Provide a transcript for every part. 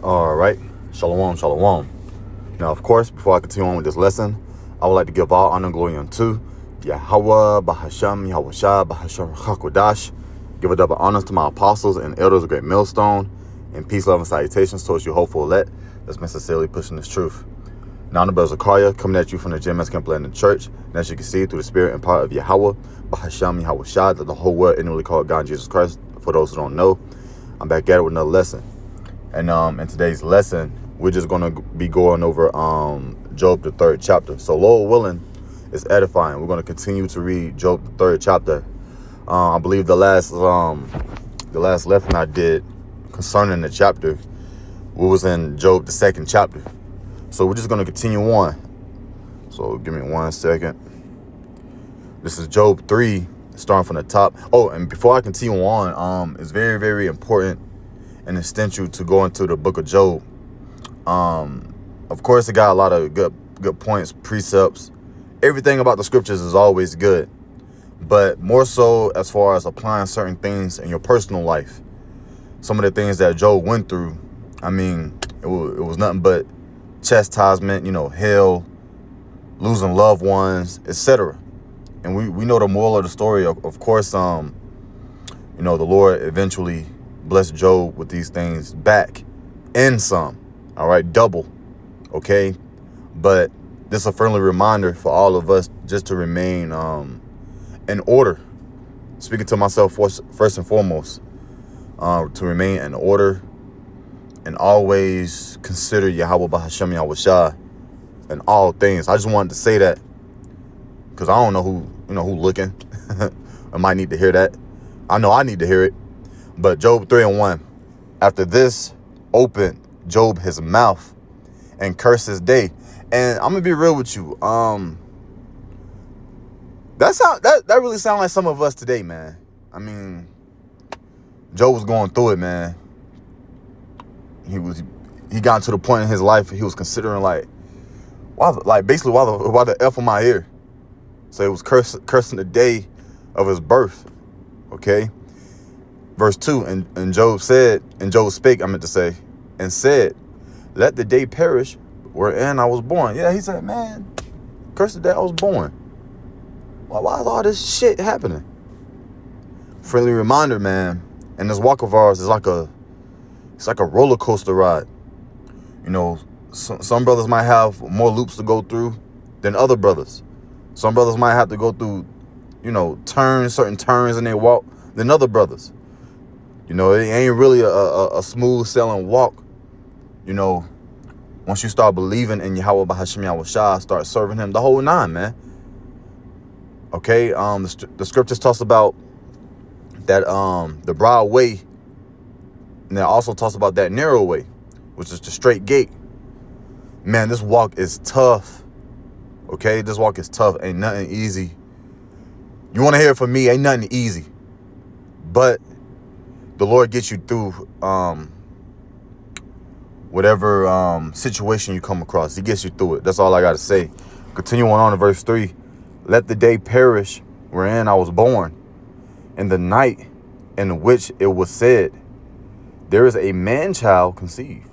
All right. Shalom, shalom. Now, of course, before I continue on with this lesson, I would like to give all honor and glory unto Yahweh, Bahasham, Yahushua, Bahasham, Hakodash. Give a double honors to my apostles and elders of Great Millstone, and peace, love, and salutations towards you hopeful elect that's been sincerely pushing this truth. Now, the brother Zakaria coming at you from the GMS Camp Landing Church, and as you can see, through the spirit and power of Yahweh, Bahasham, Yahushua, that the whole world inwardly called God Jesus Christ. For those who don't know, I'm back at it with another lesson. And in today's lesson, we're just going to be going over Job, the 3rd chapter. So, Lord willing, it's edifying. We're going to continue to read Job, the 3rd chapter. I believe the last lesson I did concerning the chapter, we was in Job, the 2nd chapter. So we're just going to continue on. So give me 1 second. This is Job 3, starting from the top. Oh, and before I continue on, it's very, very important and essential to go into the book of Job. Of course, it got a lot of good points, precepts. Everything about the scriptures is always good, but more so as far as applying certain things in your personal life. Some of the things that Job went through, I mean, it was nothing but chastisement, hell, losing loved ones, etc. And we know the moral of the story. Of course, the Lord eventually blessed Job with these things back and some. All right, double. Okay, but this is a friendly reminder for all of us just to remain in order. Speaking to myself first and foremost, to remain in order and always consider Yahweh Bahasham Yahushua in all things. I just wanted to say that because I don't know who looking. I might need to hear that. I know I need to hear it. But Job 3:1. After this, opened Job his mouth and cursed his day. And I'm gonna be real with you. That really sounds like some of us today, man. I mean, Job was going through it, man. He got to the point in his life he was considering why the F am I here? So it was cursing the day of his birth. Okay. Verse 2, and Job spake, I meant to say, and said, let the day perish wherein I was born. Yeah, he said, man, curse the day I was born. Why is all this shit happening? Friendly reminder, man. And this walk of ours is like a roller coaster ride. Some brothers might have more loops to go through than other brothers. Some brothers might have to go through, certain turns in their walk than other brothers. It ain't really a smooth sailing walk. Once you start believing in Yahweh Bahasham Yahushua, start serving him the whole nine, man. Okay, the scriptures talks about that the broad way, and it also talks about that narrow way, which is the straight gate. Man, this walk is tough. Okay, this walk is tough. Ain't nothing easy. You want to hear it from me? Ain't nothing easy. But the Lord gets you through whatever situation you come across. He gets you through it. That's all I got to say. Continuing on to verse 3. Let the day perish wherein I was born, and the night in which it was said, there is a man-child conceived.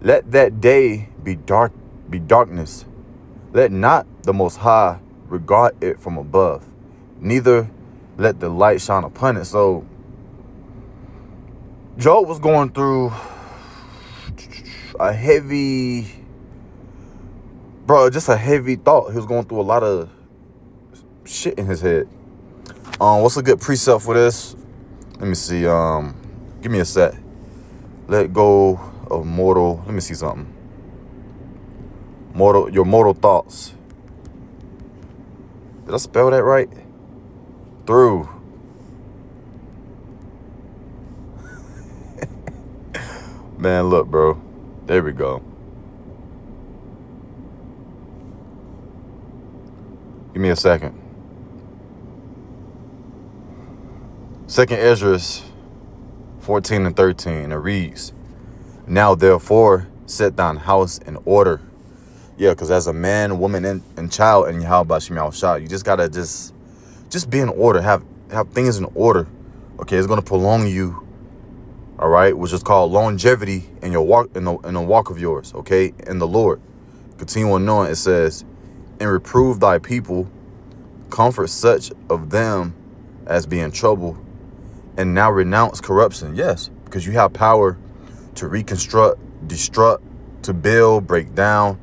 Let that day be darkness. Let not the Most High regard it from above, neither let the light shine upon it. So Job was going through a heavy thought. He was going through a lot of shit in his head. What's a good precept for this? Let me see. Give me a sec. Let go of mortal. Let me see something. Your mortal thoughts. Did I spell that right? Through. Man, look, bro. There we go. Give me a second. 2nd Ezra 14 and 13. It reads, now therefore set thine house in order. Yeah, because as a man, woman, and child in Yahweh Bahasham Yahushua, you just gotta just be in order. Have things in order. Okay, it's gonna prolong you all right, which is called longevity in your walk, in the walk of yours, okay, in the Lord. Continuing on, it says, and reprove thy people, comfort such of them as be in trouble, and now renounce corruption. Yes, because you have power to reconstruct, destruct, to build, break down,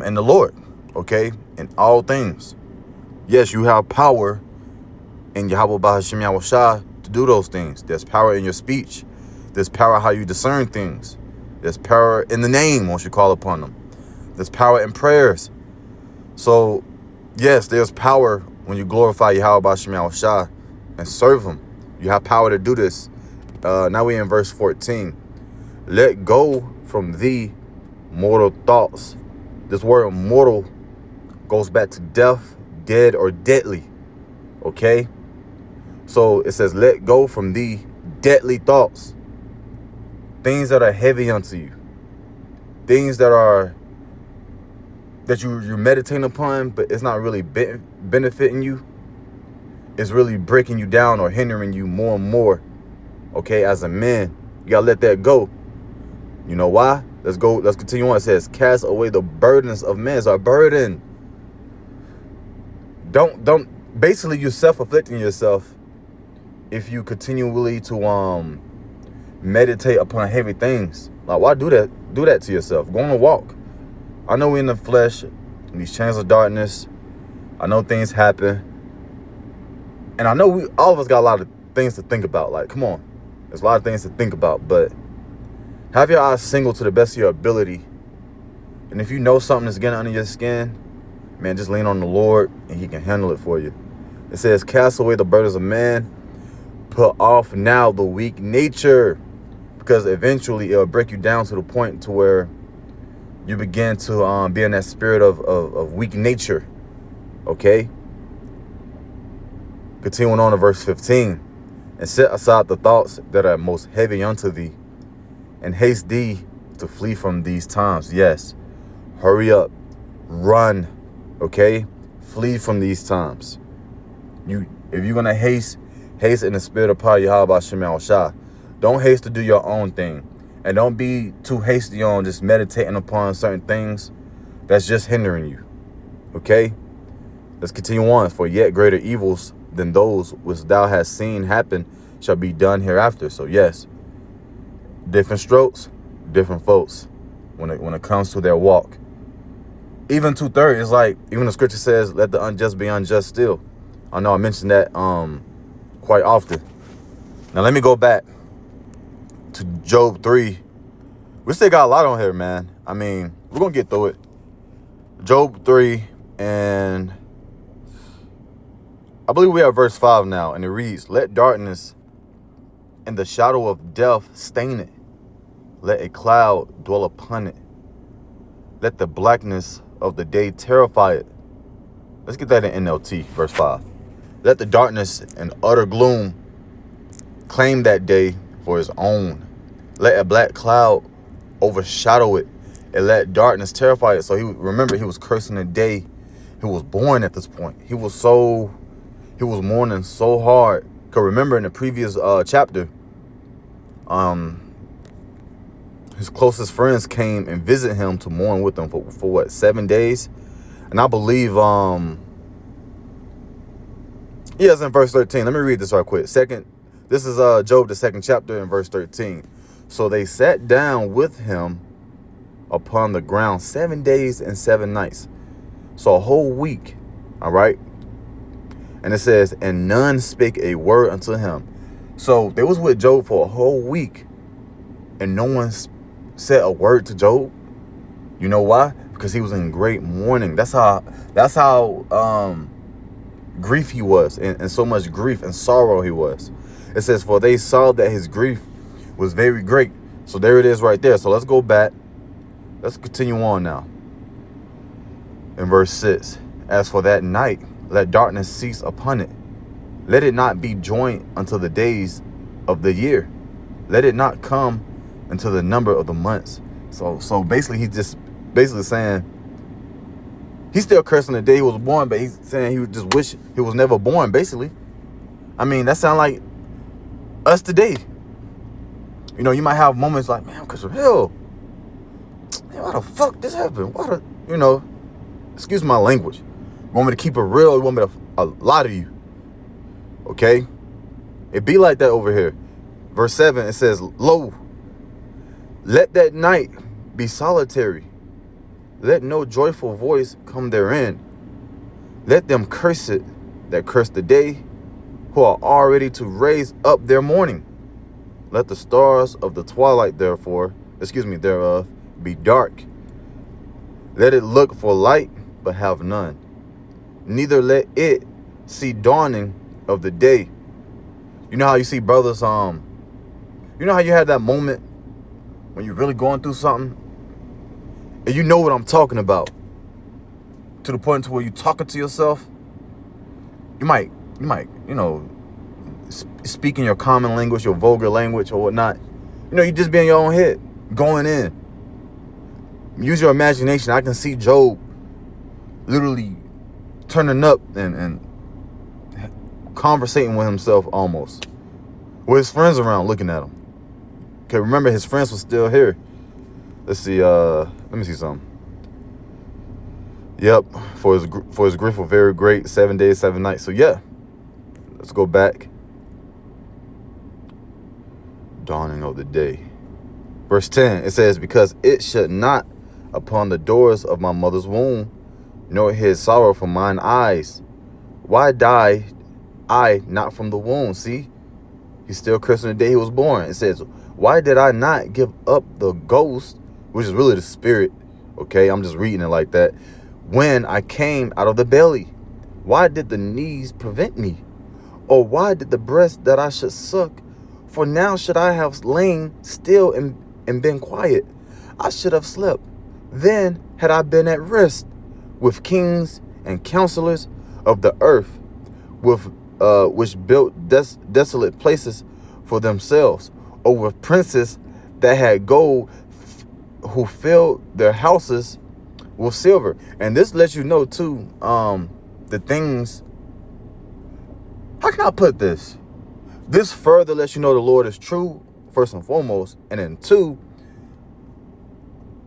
in the Lord, okay, in all things. Yes, you have power in Yahweh Bahashim Yahushua to do those things. There's power in your speech. There's power how you discern things. There's power in the name once you call upon them. There's power in prayers. So, yes, there's power when you glorify Yahweh Bahashim Yahushua and serve him. You have power to do this. Now we're in verse 14. Let go from thee mortal thoughts. This word mortal goes back to death, dead, or deadly. Okay? So it says, let go from thee deadly thoughts. Things that are heavy unto you. Things that you're meditating upon, but it's not really benefiting you. It's really breaking you down or hindering you more and more. Okay, as a man, you gotta let that go. You know why? Let's continue on. It says, cast away the burdens of men. It's a burden. Don't basically you're self-afflicting yourself if you continually to meditate upon heavy things. Like, why do that? Do that to yourself. Go on a walk. I know we're in the flesh, in these chains of darkness. I know things happen. And I know all of us got a lot of things to think about. Like, come on. There's a lot of things to think about, but have your eyes single to the best of your ability. And if you know something is getting under your skin, man, just lean on the Lord and he can handle it for you. It says, cast away the burdens of man, put off now the weak nature, because eventually it'll break you down to the point to where you begin to be in that spirit of weak nature. Okay? Continuing on to verse 15. And set aside the thoughts that are most heavy unto thee, and haste thee to flee from these times. Yes. Hurry up. Run. Okay? Flee from these times. If you're going to haste in the spirit of power, Yahweh Bahashim Yahushua. Don't haste to do your own thing. And don't be too hasty on just meditating upon certain things that's just hindering you. Okay? Let's continue on. For yet greater evils than those which thou hast seen happen shall be done hereafter. So yes, different strokes, different folks when it comes to their walk. Even 2:3 is like, even the scripture says, let the unjust be unjust still. I know I mentioned that quite often. Now let me go back to Job 3. We still got a lot on here, man. I mean, we're gonna get through it. Job 3, and I believe we have verse 5 now, and it reads, let darkness and the shadow of death stain it. Let a cloud dwell upon it. Let the blackness of the day terrify it. Let's get that in NLT, verse 5. Let the darkness and utter gloom claim that day for his own. Let a black cloud overshadow it, and let darkness terrify it. So he was cursing the day he was born at this point. He was mourning so hard. Because remember in the previous chapter, his closest friends came and visit him to mourn with him for what, 7 days? And I believe, it's in verse 13. Let me read this right quick. This is Job, the 2nd chapter, in verse 13. So they sat down with him upon the ground 7 days and 7 nights. So a whole week, all right? And it says, and none spake a word unto him. So they was with Job for a whole week, and no one said a word to Job. You know why? Because he was in great mourning. That's how grief he was, and so much grief and sorrow he was. It says, for they saw that his grief was very great. So there it is right there. So let's go back. Let's continue on now. In verse 6, as for that night, let darkness cease upon it. Let it not be joined unto the days of the year. Let it not come into the number of the months. So basically, he's just saying, he's still cursing the day he was born, but he's saying he would just wish he was never born, basically. I mean, that sounds like us today. You know, you might have moments like, man, because of hell, man, why the fuck this happened? Why the, you know, excuse my language. You want me to keep it real? You want me to lie to you? Okay? It be like that over here. Verse 7, it says, lo, let that night be solitary. Let no joyful voice come therein. Let them curse it that curse the day, who are already to raise up their mourning. Let the stars of the twilight thereof be dark. Let it look for light, but have none. Neither let it see dawning of the day. You know how you see brothers, you know how you have that moment when you're really going through something? And you know what I'm talking about. To the point to where you're talking to yourself. You might, you know, speaking your common language, your vulgar language or whatnot. You know, you just be in your own head, going in. Use your imagination. I can see Job literally turning up and conversating with himself almost. With his friends around looking at him. Okay, remember his friends were still here. Let's see, let me see something. Yep, for his grief were very great, 7 days, 7 nights. So yeah, let's go back. Dawning of the day. Verse 10, it says, because it should not upon the doors of my mother's womb, nor his sorrow from mine eyes. Why die I not from the womb? See, he's still cursing the day he was born. It says, why did I not give up the ghost, which is really the spirit? Okay, I'm just reading it like that. When I came out of the belly, why did the knees prevent me? Or why did the breast that I should suck? For now should I have lain still and been quiet. I should have slept. Then had I been at rest with kings and counselors of the earth, with which built desolate places for themselves, or with princes that had gold, who filled their houses with silver. And this lets you know too, the things. How can I put this? This further lets you know the Lord is true, first and foremost. And then two,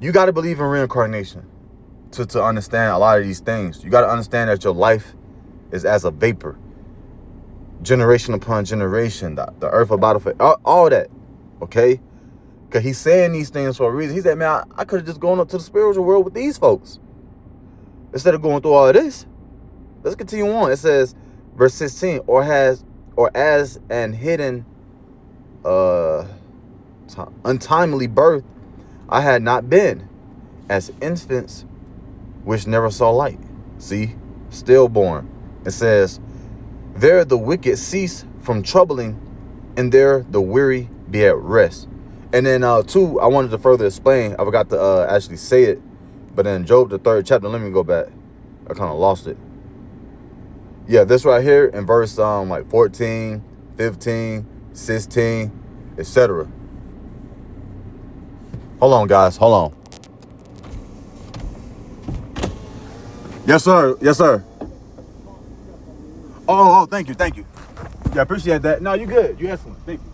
you got to believe in reincarnation to understand a lot of these things. You got to understand that your life is as a vapor. Generation upon generation, the earth about to all that. Okay? Because he's saying these things for a reason. He said, man, I could have just gone up to the spiritual world with these folks instead of going through all of this. Let's continue on. It says, verse 16, or as an hidden untimely birth I had not been, as infants which never saw light. See, stillborn. It says, there the wicked cease from troubling, and there the weary be at rest. And then two, I wanted to further explain. I forgot to actually say it, but in Job, the 3rd chapter, let me go back. I kind of lost it. Yeah, this right here in verse like 14, 15, 16, etc. Hold on, guys. Hold on. Yes, sir. Yes, sir. Oh, thank you. Thank you. Yeah, appreciate that. No, you good. You excellent. Thank you.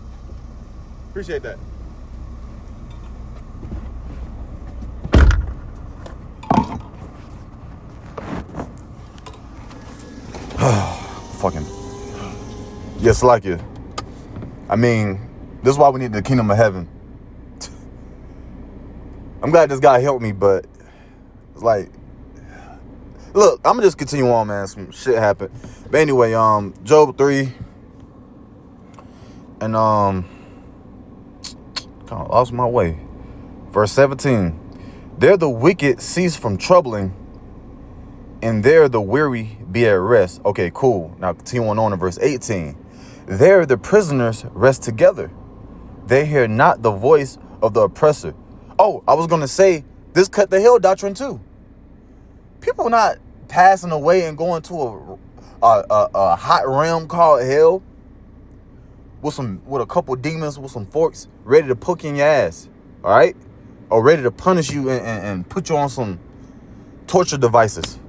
Appreciate that. Fucking. Yes, like you. I mean, this is why we need the kingdom of heaven. I'm glad this guy helped me, but it's like, look, I'm gonna just continue on, man. Some shit happened. But anyway, Job 3. And kind of lost my way. Verse 17. There the wicked cease from troubling, and there the weary be at rest. Okay, cool. Now continuing on in verse 18. There the prisoners rest together. They hear not the voice of the oppressor. Oh, I was going to say, this cut the hell doctrine too. People not passing away and going to a hot realm called hell with a couple demons with some forks ready to poke in your ass. All right? Or ready to punish you and put you on some torture devices.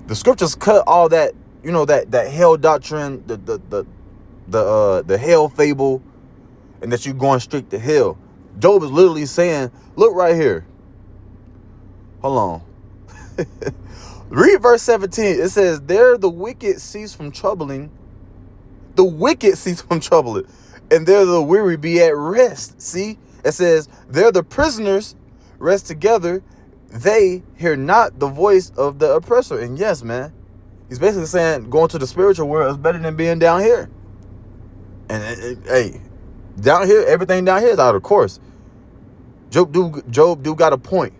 The scriptures cut all that, that hell doctrine, the hell fable, and that you're going straight to hell. Job is literally saying, look right here. Hold on. Read verse 17. It says, there the wicked cease from troubling. The wicked cease from troubling. And there the weary be at rest. See? It says, there the prisoners rest together. They hear not the voice of the oppressor. And yes, man, he's basically saying going to the spiritual world is better than being down here. And hey, down here, everything down here is out of course. Job do got a point.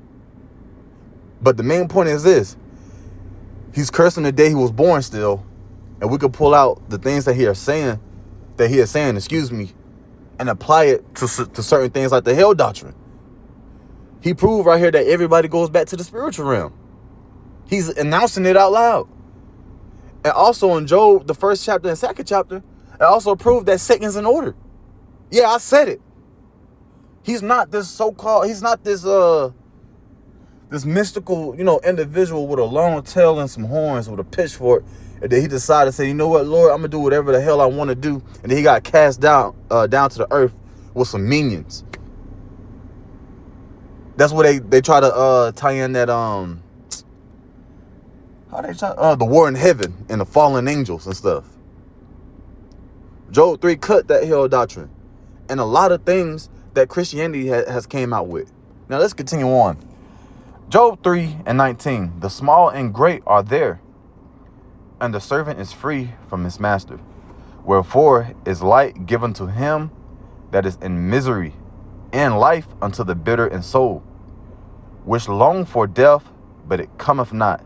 But the main point is this. He's cursing the day he was born still. And we could pull out the things that he is saying, and apply it to certain things like the hell doctrine. He proved right here that everybody goes back to the spiritual realm. He's announcing it out loud. And also in Job, the first chapter and second chapter, it also proved that Satan's in order. Yeah, I said it. He's not this so-called, he's not this this mystical, individual with a long tail and some horns with a pitchfork. And then he decided to say, you know what, Lord, I'm going to do whatever the hell I want to do. And then he got cast down to the earth with some minions. That's where they try to tie in that, the war in heaven and the fallen angels and stuff. Job 3 cut that hell doctrine. And a lot of things that Christianity has came out with. Now let's continue on. Job 3:19. The small and great are there, and the servant is free from his master. Wherefore is light given to him that is in misery, and life unto the bitter in soul, which long for death, but it cometh not,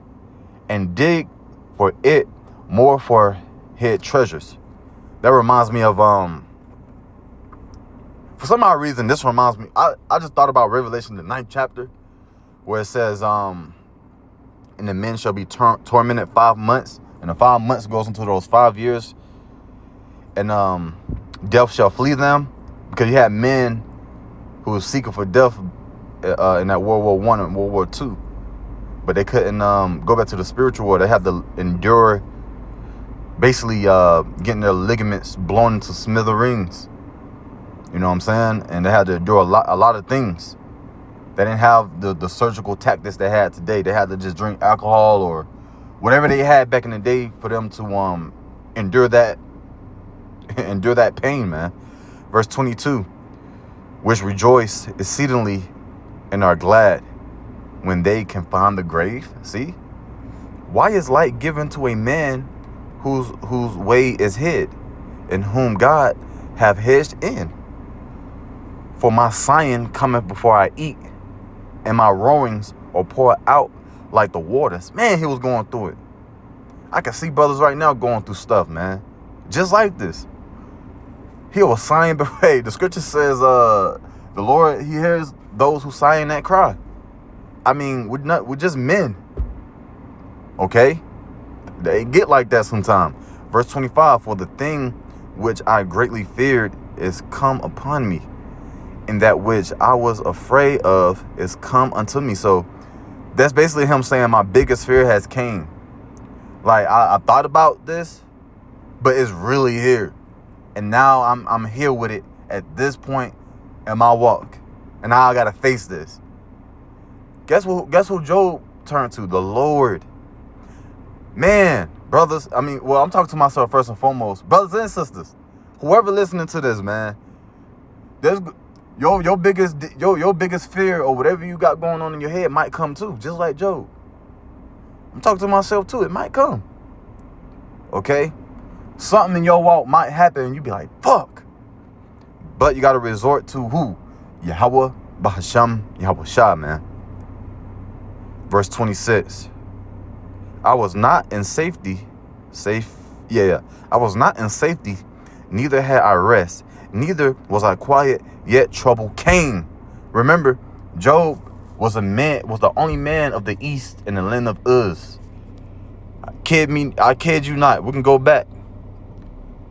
and dig for it more for hid treasures. That reminds me of for some odd reason, this reminds me, I just thought about Revelation, the 9th chapter, where it says, and the men shall be tormented 5 months, and the 5 months goes into those 5 years, and death shall flee them, because you had men who were seeking for death in that World War I and World War II, but they couldn't go back to the spiritual world. They had to endure basically getting their ligaments blown into smithereens. You know what I'm saying? And they had to endure a lot of things. They didn't have the surgical tactics they had today. They had to just drink alcohol or whatever they had back in the day for them to endure that pain, man. Verse 22, which rejoice exceedingly and are glad when they can find the grave. See? Why is light given to a man whose way is hid, and whom God have hedged in? For my sighing cometh before I eat, and my roarings are poured out like the waters. Man, he was going through it. I can see brothers right now going through stuff, man. Just like this. He was sighing, but hey, the scripture says the Lord, he hears those who sigh and that cry. I mean, we're just men. Okay? They get like that sometimes. Verse 25, for the thing which I greatly feared is come upon me, and that which I was afraid of is come unto me. So that's basically him saying my biggest fear has came. Like I thought about this, but it's really here. And now I'm here with it at this point in my walk. And now I gotta face this. Guess who Job turned to? The Lord. Man, brothers, I'm talking to myself first and foremost. Brothers and sisters, whoever listening to this, man, there's your biggest fear or whatever you got going on in your head might come too, just like Job. I'm talking to myself too. It might come. Okay? Something in your walk might happen and you be like, fuck. But you got to resort to who? Yahweh, Bahasham, Yahweh Shah, man. Verse 26. I was not in safety. I was not in safety, neither had I rest, neither was I quiet, yet trouble came. Remember, Job was the only man of the east in the land of Uz. I kid you not. We can go back.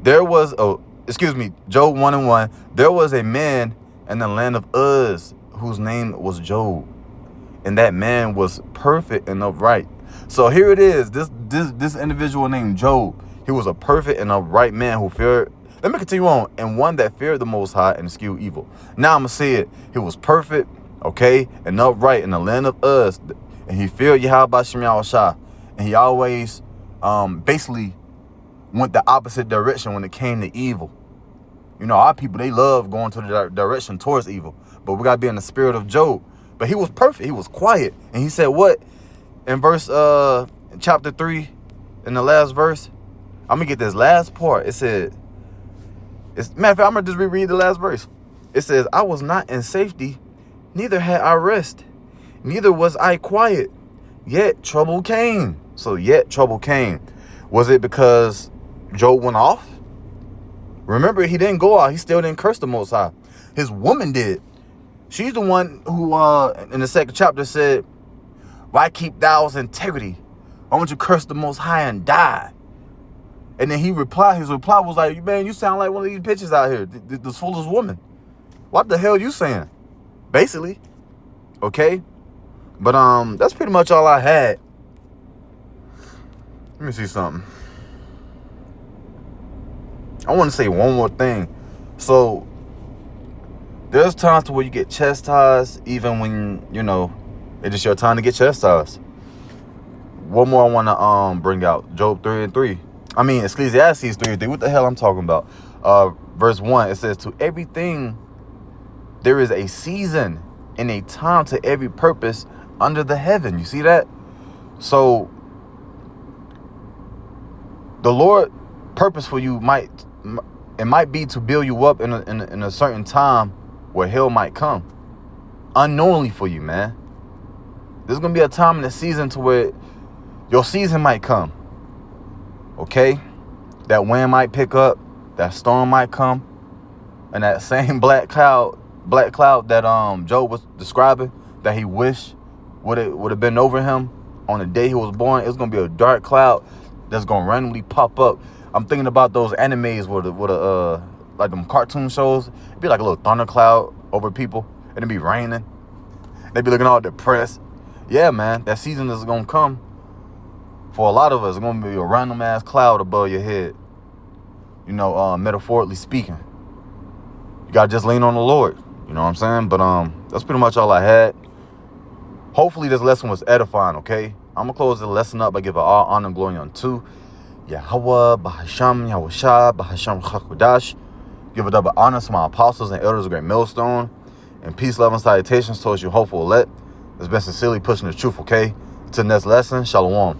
Job 1:1. There was a man in the land of Uz whose name was Job, and that man was perfect and upright. So here it is. This individual named Job. He was a perfect and upright man who feared Let me continue on. And one that feared the Most High and eschewed evil. Now I'm going to say it. He was perfect, okay, and upright in the land of Uz. And he feared Yahweh Shem Yahushua. And he always basically went the opposite direction when it came to evil. You know, our people, they love going to the direction towards evil. But we got to be in the spirit of Job. But he was perfect. He was quiet. And he said what? In verse, chapter 3, in the last verse, I'm going to get this last part. It said, matter of fact, I'm going to just reread the last verse. It says, I was not in safety, neither had I rest, neither was I quiet, yet trouble came. So yet trouble came. Was it because Job went off? Remember, he didn't go out. He still didn't curse the Most High. His woman did. She's the one who, in the second chapter said, why keep thou's integrity? Why don't you curse the Most High and die? And then his reply was like, man, you sound like one of these bitches out here, this foolish woman. What the hell are you saying? Basically. Okay? But that's pretty much all I had. Let me see something. I want to say one more thing. So, there's times to where you get chastised, even when, you know, it's just your time to get chastised. One more I want to bring out. Job 3:3. I mean, Ecclesiastes 3:3. What the hell I'm talking about? Verse 1, it says, to everything there is a season and a time to every purpose under the heaven. You see that? So, the Lord purpose for you might be to build you up in a certain time where hell might come unknowingly for you, man. There's gonna be a time in the season to where your season might come. Okay, that wind might pick up, that storm might come, and that same black cloud that Job was describing, that he wished would have been over him on the day he was born. It's gonna be a dark cloud that's gonna randomly pop up. I'm thinking about those animes with like them cartoon shows. It'd be like a little thundercloud over people, and it'd be raining. They'd be looking all depressed. Yeah, man, that season is gonna come. For a lot of us, it's gonna be a random ass cloud above your head. You know, metaphorically speaking. You gotta just lean on the Lord. You know what I'm saying? But that's pretty much all I had. Hopefully this lesson was edifying, okay? I'm gonna close the lesson up by giving all honor and glory unto Yahweh, Bahasham, Yahushua, Bahasham Chakodash. Give a double honor to my apostles and elders of Great Millstone. And peace, love, and salutations towards you hopeful elect. It's been sincerely pushing the truth, okay? Till next lesson, Shalom.